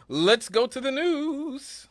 Let's go to the news.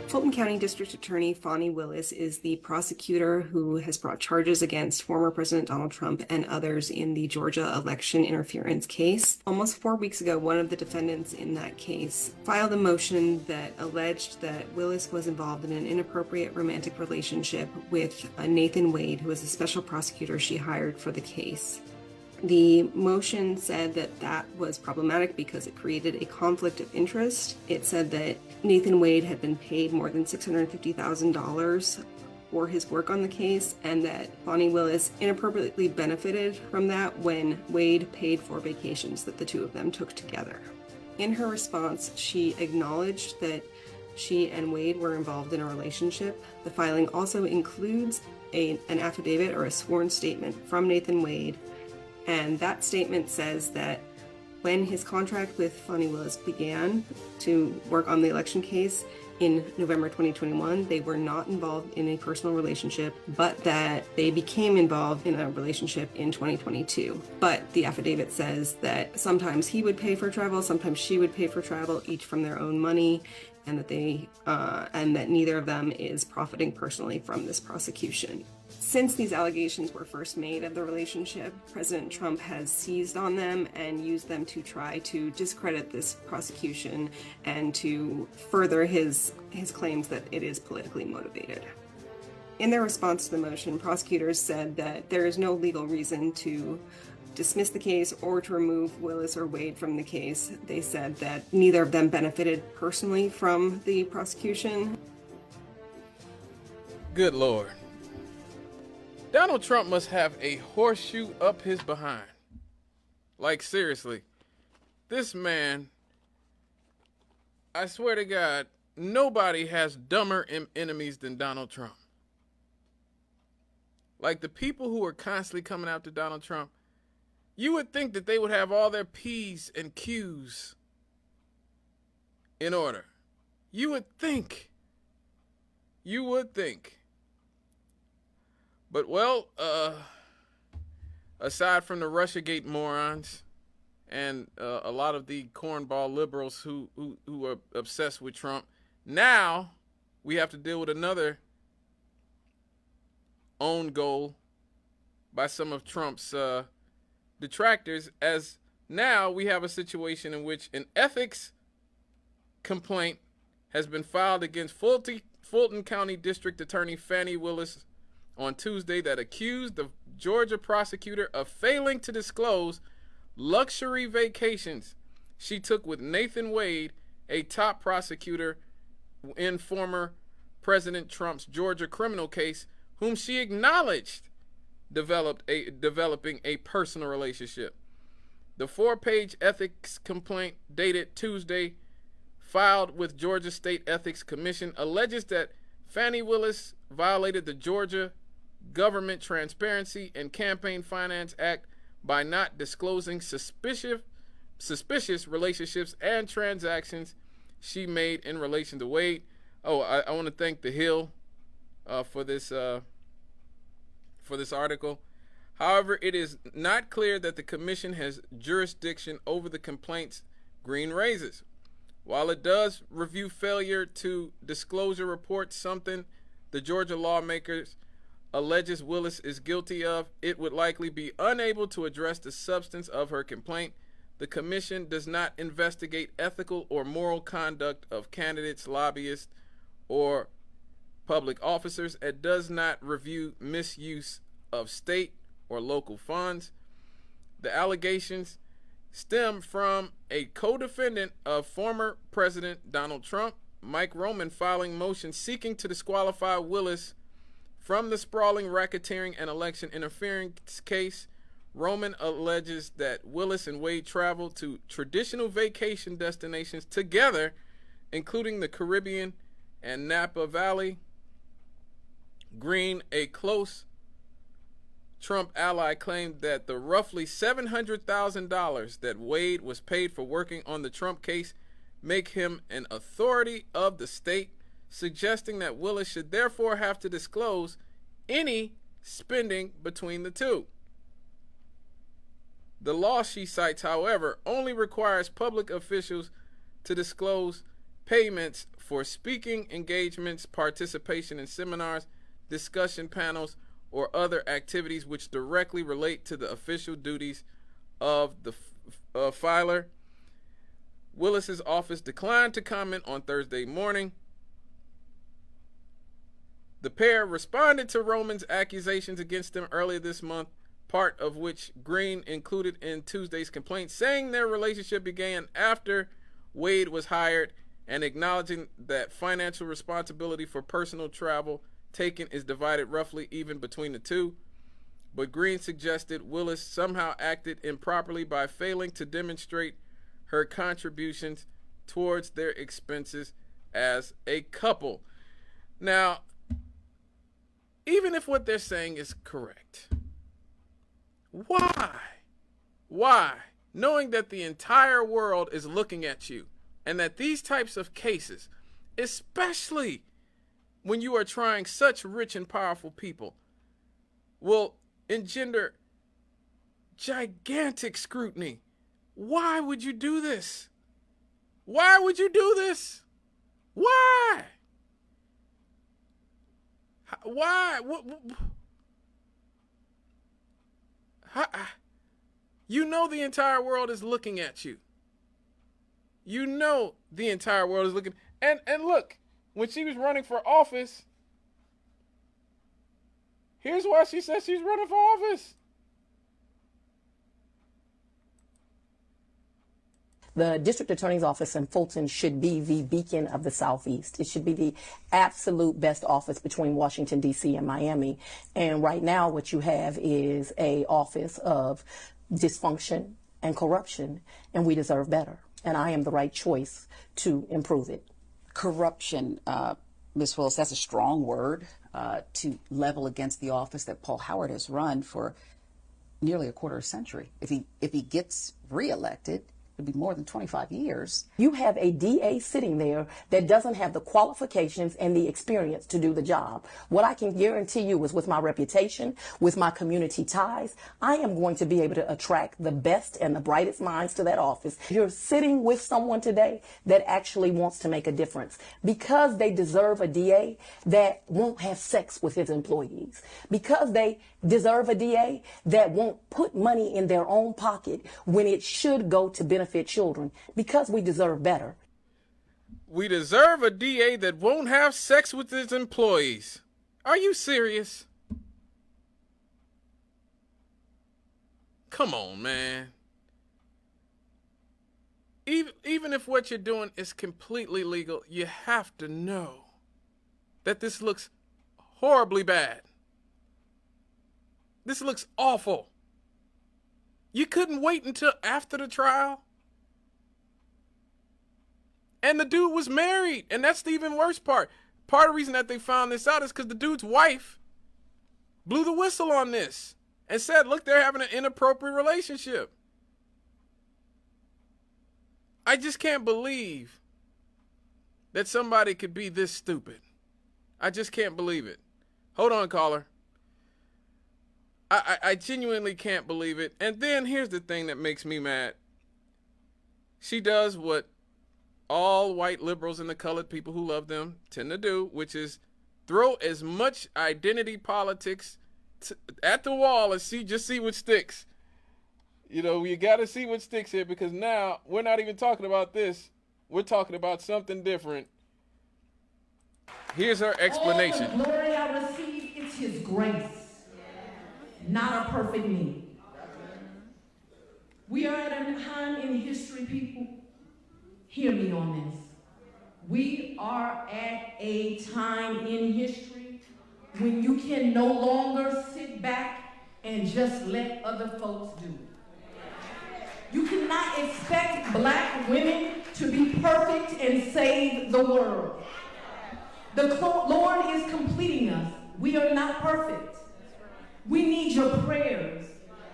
Fulton County District Attorney Fani Willis is the prosecutor who has brought charges against former President Donald Trump and others in the Georgia election interference case. Almost 4 weeks ago, one of the defendants in that case filed a motion that alleged that Willis was involved in an inappropriate romantic relationship with Nathan Wade, who was a special prosecutor she hired for the case. The motion said that that was problematic because it created a conflict of interest. It said that Nathan Wade had been paid more than $650,000 for his work on the case, and that Fani Willis inappropriately benefited from that when Wade paid for vacations that the two of them took together. In her response, she acknowledged that she and Wade were involved in a relationship. The filing also includes an affidavit or a sworn statement from Nathan Wade. And that statement says that when his contract with Fani Willis began to work on the election case in November 2021, they were not involved in a personal relationship, but that they became involved in a relationship in 2022. But the affidavit says that sometimes he would pay for travel, sometimes she would pay for travel, each from their own money, and that neither of them is profiting personally from this prosecution. Since these allegations were first made of the relationship, President Trump has seized on them and used them to try to discredit this prosecution and to further his claims that it is politically motivated. In their response to the motion, prosecutors said that there is no legal reason to dismiss the case or to remove Willis or Wade from the case. They said that neither of them benefited personally from the prosecution. Good Lord. Donald Trump must have a horseshoe up his behind. Like, seriously. This man, I swear to God, nobody has dumber enemies than Donald Trump. Like, the people who are constantly coming after Donald Trump, you would think that they would have all their P's and Q's in order. You would think. But, well, aside from the Russiagate morons and a lot of the cornball liberals who are obsessed with Trump, now we have to deal with another own goal by some of Trump's detractors, as now we have a situation in which an ethics complaint has been filed against Fulton County District Attorney Fani Willis on Tuesday that accused the Georgia prosecutor of failing to disclose luxury vacations she took with Nathan Wade, a top prosecutor in former President Trump's Georgia criminal case, whom she acknowledged developing a personal relationship. The 4-page ethics complaint dated Tuesday, filed with Georgia State Ethics Commission, alleges that Fani Willis violated the Georgia Government Transparency and Campaign Finance Act by not disclosing suspicious relationships and transactions she made in relation to Wade. I want to thank The Hill for this article. However, it is not clear that the commission has jurisdiction over the complaints Green raises. While it does review failure to disclosure reports, something the Georgia lawmakers alleges Willis is guilty of, it would likely be unable to address the substance of her complaint. The commission does not investigate ethical or moral conduct of candidates, lobbyists, or public officers. It does not review misuse of state or local funds. The allegations stem from a co-defendant of former President Donald Trump, Mike Roman, filing motions seeking to disqualify Willis from the sprawling racketeering and election interference case. Roman alleges that Willis and Wade traveled to traditional vacation destinations together, including the Caribbean and Napa Valley. Green, a close Trump ally claimed that the roughly $700,000 that Wade was paid for working on the Trump case make him an authority of the state, suggesting that Willis should therefore have to disclose any spending between the two. The law, she cites, however, only requires public officials to disclose payments for speaking engagements, participation in seminars, discussion panels, or other activities which directly relate to the official duties of the filer. Willis's office declined to comment on Thursday morning. The pair responded to Roman's accusations against them earlier this month, part of which Green included in Tuesday's complaint, saying their relationship began after Wade was hired and acknowledging that financial responsibility for personal travel taken is divided roughly even between the two. But Green suggested Willis somehow acted improperly by failing to demonstrate her contributions towards their expenses as a couple. Now, even if what they're saying is correct, why, knowing that the entire world is looking at you and that these types of cases, especially when you are trying such rich and powerful people, will engender gigantic scrutiny? Why would you do this? Why would you do this? Why? Why? You know the entire world is looking at you. You know the entire world is looking. And look, when she was running for office, here's why she said she's running for office. The district attorney's office in Fulton should be the beacon of the Southeast. It should be the absolute best office between Washington, D.C. and Miami. And right now what you have is an office of dysfunction and corruption, and we deserve better. And I am the right choice to improve it. Corruption, Ms. Willis, that's a strong word to level against the office that Paul Howard has run for nearly a quarter century. If he gets reelected, it'd be more than 25 years. You have a DA sitting there that doesn't have the qualifications and the experience to do the job. What I can guarantee you is with my reputation, with my community ties, I am going to be able to attract the best and the brightest minds to that office. You're sitting with someone today that actually wants to make a difference because they deserve a DA that won't have sex with his employees, because they deserve a DA that won't put money in their own pocket when it should go to benefit children, because we deserve better. We deserve a DA that won't have sex with his employees. Are you serious? Come on, man. Even if what you're doing is completely legal, you have to know that this looks horribly bad. This looks awful. You couldn't wait until after the trial? And the dude was married, and that's the even worse part. Part of the reason that they found this out is because the dude's wife blew the whistle on this and said, look, they're having an inappropriate relationship. I just can't believe that somebody could be this stupid. I just can't believe it. Hold on, caller. I genuinely can't believe it. And then here's the thing that makes me mad. She does what all white liberals and the colored people who love them tend to do, which is throw as much identity politics at the wall and just see what sticks. You know, you got to see what sticks here, because now we're not even talking about this. We're talking about something different. Here's her explanation. All the glory I receive, it's his grace, not a perfect me. We are at a time in history, people. Hear me on this. We are at a time in history when you can no longer sit back and just let other folks do it. You cannot expect black women to be perfect and save the world. The Lord is completing us. We are not perfect. We need your prayers.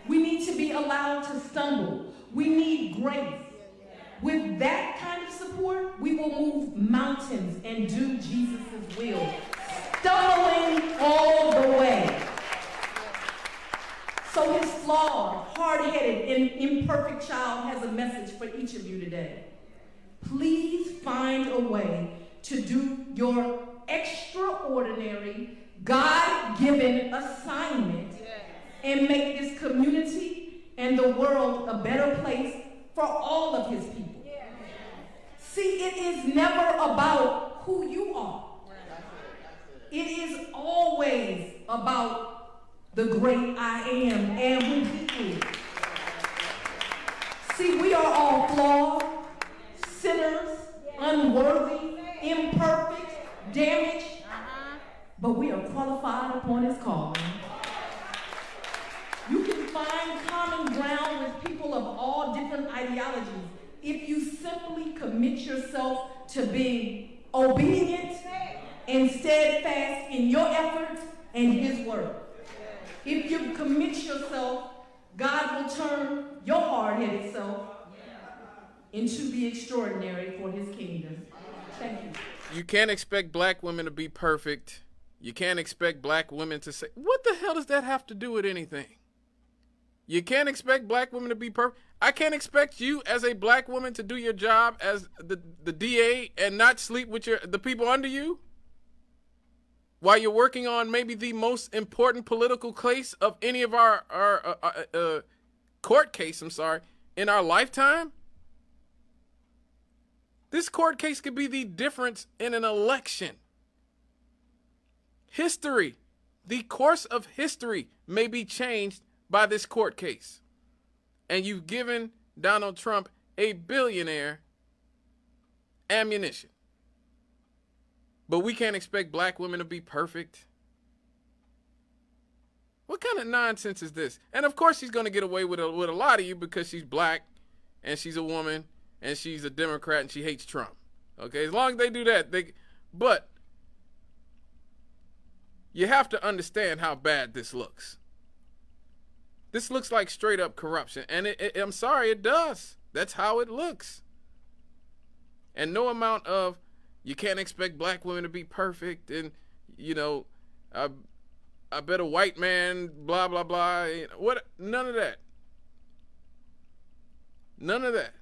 We need to be allowed to stumble. We need grace. With that kind of support, we will move mountains and do Jesus' will, stumbling all the way. So his flawed, hard-headed, and imperfect child has a message for each of you today. Please find a way to do your extraordinary, God-given assignment and make this community and the world a better place for all of his people. See, it is never about who you are. It is always about the great I am and who he is. See, we are all flawed, sinners, unworthy, imperfect, damaged, but we are qualified upon his calling. You can find common ground with people of all different ideologies if you simply commit yourself to being obedient and steadfast in your efforts and his word. If you commit yourself, God will turn your hard-headed self into the extraordinary for his kingdom. Thank you. You can't expect black women to be perfect. You can't expect black women to say, what the hell does that have to do with anything? You can't expect black women to be perfect. I can't expect you as a black woman to do your job as the DA and not sleep with the people under you while you're working on maybe the most important political case of any of our court case, in our lifetime. This court case could be the difference in an election. History, the course of history may be changed by this court case. And you've given Donald Trump, a billionaire, ammunition. But we can't expect black women to be perfect. What kind of nonsense is this? And of course she's going to get away with a lot of you because she's black and she's a woman and she's a Democrat and she hates Trump. Okay, as long as they do that, but you have to understand how bad this looks. This looks like straight up corruption. And I'm sorry, it does. That's how it looks. And no amount of, you can't expect black women to be perfect. And, you know, I bet a white man, blah, blah, blah. What? None of that. None of that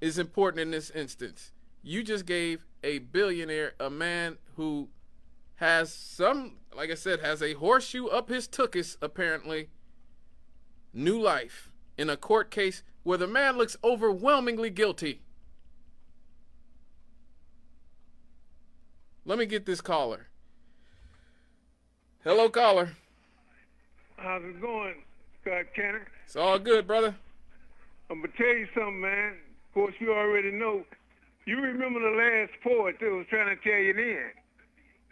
is important in this instance. You just gave a billionaire, a man who has some, like I said, has a horseshoe up his tuchus, apparently, new life in a court case where the man looks overwhelmingly guilty. Let me get this caller. Hello, caller. How's it going, Scott Kenner? It's all good, brother. I'm going to tell you something, man. Of course, you already know. You remember the last poet that was trying to tell you then.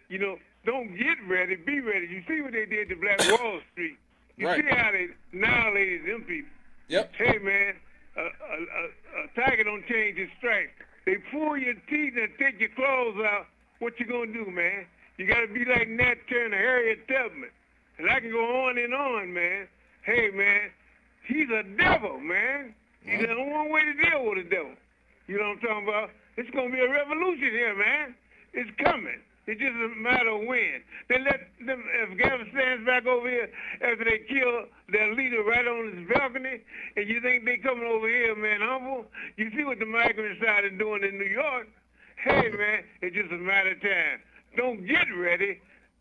You know, don't get ready, be ready. You see what they did to Black Wall Street. You right. See how they annihilated them people. Yep. Hey, man, a tiger don't change his stripes. They pull your teeth and take your claws out. What you going to do, man? You got to be like Nat Turner, Harriet Tubman. And I can go on and on, man. Hey, man, he's a devil, man. He's the only way to deal with a devil. You know what I'm talking about? It's going to be a revolution here, man. It's coming. It's just a matter of when. They let them Afghanistan's back over here after they kill their leader right on his balcony, and you think they coming over here, man, humble? You see what the migrant side is doing in New York? Hey, man, it's just a matter of time. Don't get ready,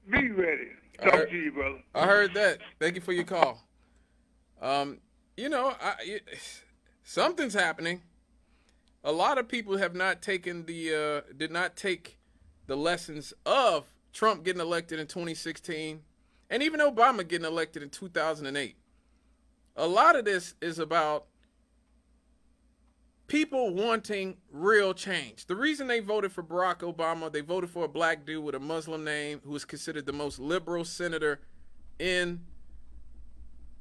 be ready. Talk to you, brother. I heard that. Thank you for your call. You know, something's happening. A lot of people have not taken did not take the lessons of Trump getting elected in 2016 and even Obama getting elected in 2008. A lot of this is about people wanting real change. The reason they voted for Barack Obama, they voted for a black dude with a Muslim name who is considered the most liberal senator in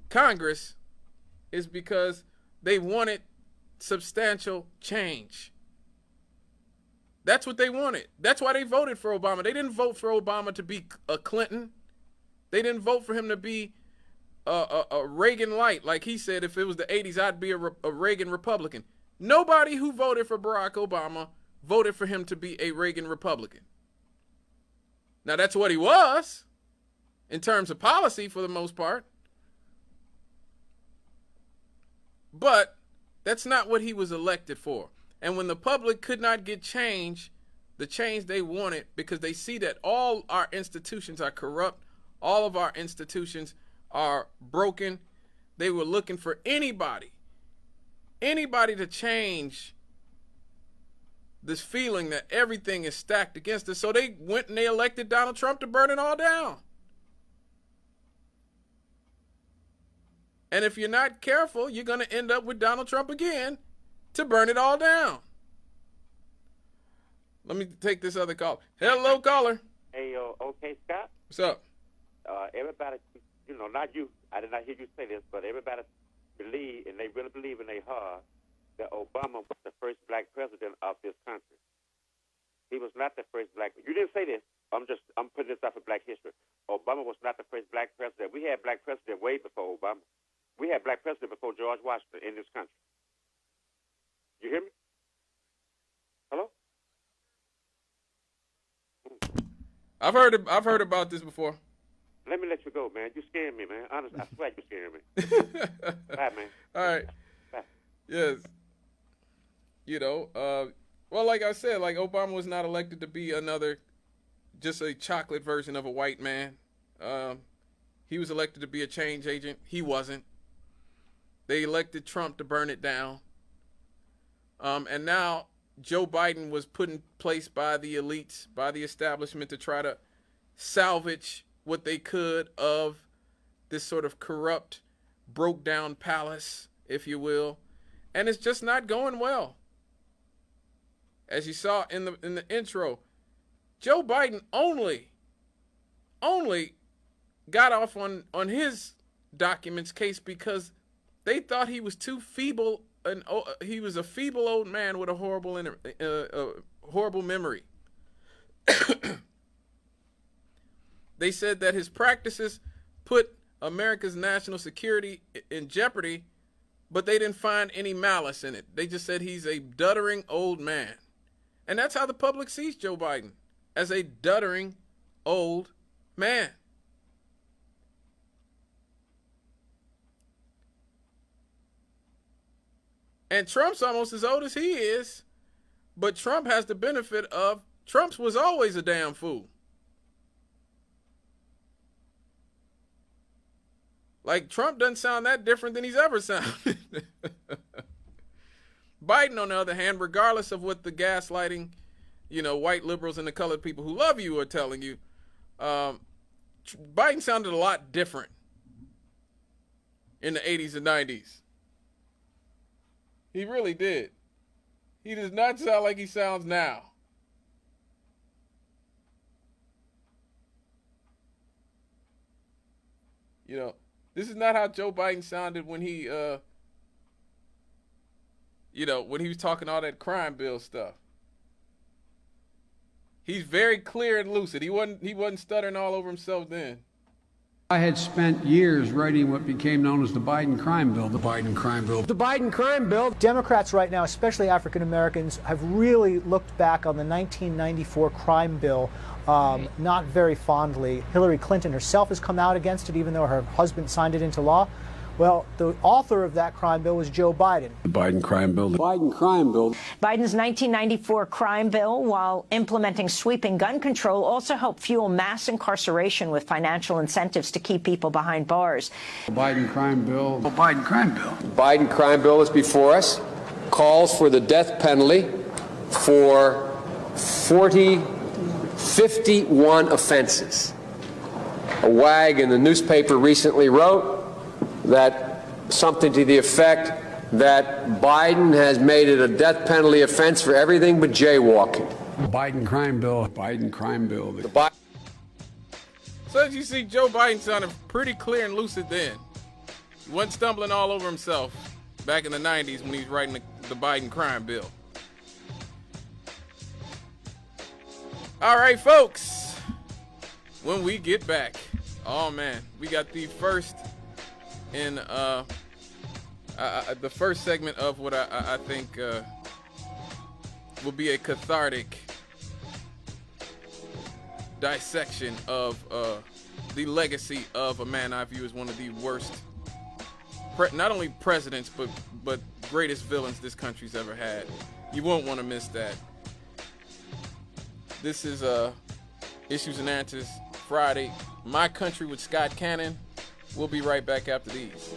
Congress, is because they wanted substantial change. That's what they wanted. That's why they voted for Obama. They didn't vote for Obama to be a Clinton. They didn't vote for him to be a Reagan light. Like he said, if it was the 80s, I'd be a Reagan Republican. Nobody who voted for Barack Obama voted for him to be a Reagan Republican. Now, that's what he was in terms of policy for the most part. But that's not what he was elected for. And when the public could not get change, the change they wanted, because they see that all our institutions are corrupt, all of our institutions are broken, they were looking for anybody to change this feeling that everything is stacked against us. So they went and they elected Donald Trump to burn it all down. And if you're not careful, you're going to end up with Donald Trump again to burn it all down. Let me take this other call. Hello, caller. Hey, okay, Scott? What's up? Everybody, not you, I did not hear you say this, but everybody believe, and they really believe in their heart, that Obama was the first black president of this country. He was not the first black. You didn't say this. I'm putting this up for black history. Obama was not the first black president. We had black president way before Obama. We had black president before George Washington in this country. You hear me? Hello? I've heard about this before. Let me let you go, man. You scared me, man. Honestly, I swear you scared me. Bye, man. All right. Bye. Yes. Well, like I said, like Obama was not elected to be just a chocolate version of a white man. He was elected to be a change agent. He wasn't. They elected Trump to burn it down. And now Joe Biden was put in place by the elites, by the establishment, to try to salvage what they could of this sort of corrupt, broke down palace, if you will. And it's just not going well. As you saw in the intro, Joe Biden only got off on his documents case because they thought he was too feeble, and he was a feeble old man with a horrible memory. They said that his practices put America's national security in jeopardy, but they didn't find any malice in it. They just said he's a duttering old man. And that's how the public sees Joe Biden, as a duttering old man. And Trump's almost as old as he is, but Trump has the benefit of Trump was always a damn fool. Like, Trump doesn't sound that different than he's ever sounded. Biden, on the other hand, regardless of what the gaslighting, white liberals and the colored people who love you are telling you, Biden sounded a lot different in the 80s and 90s. He really did. He does not sound like he sounds now. This is not how Joe Biden sounded when he, when he was talking all that crime bill stuff. He's very clear and lucid. He wasn't stuttering all over himself then. I had spent years writing what became known as the Biden crime bill. The Biden crime bill. The Biden crime bill. Democrats right now, especially African Americans, have really looked back on the 1994 crime bill not very fondly. Hillary Clinton herself has come out against it, even though her husband signed it into law. Well, the author of that crime bill was Joe Biden. The Biden crime bill. The Biden crime bill. Biden's 1994 crime bill, while implementing sweeping gun control, also helped fuel mass incarceration with financial incentives to keep people behind bars. The Biden crime bill. The Biden crime bill. The Biden crime bill is before us. Calls for the death penalty for 51 offenses. A wag in the newspaper recently wrote that something to the effect that Biden has made it a death penalty offense for everything but jaywalking. The Biden crime bill. Biden crime bill. So as you see, Joe Biden sounded pretty clear and lucid then. He wasn't stumbling all over himself back in the 90s when he was writing the Biden crime bill. All right, folks, when we get back, Oh man, we got the first in the first segment of what I think will be a cathartic dissection of the legacy of a man I view as one of the worst, not only presidents but greatest villains this country's ever had. You won't want to miss that. This is Issues and Answers Friday. My Country with Scott Cannon. We'll be right back after these.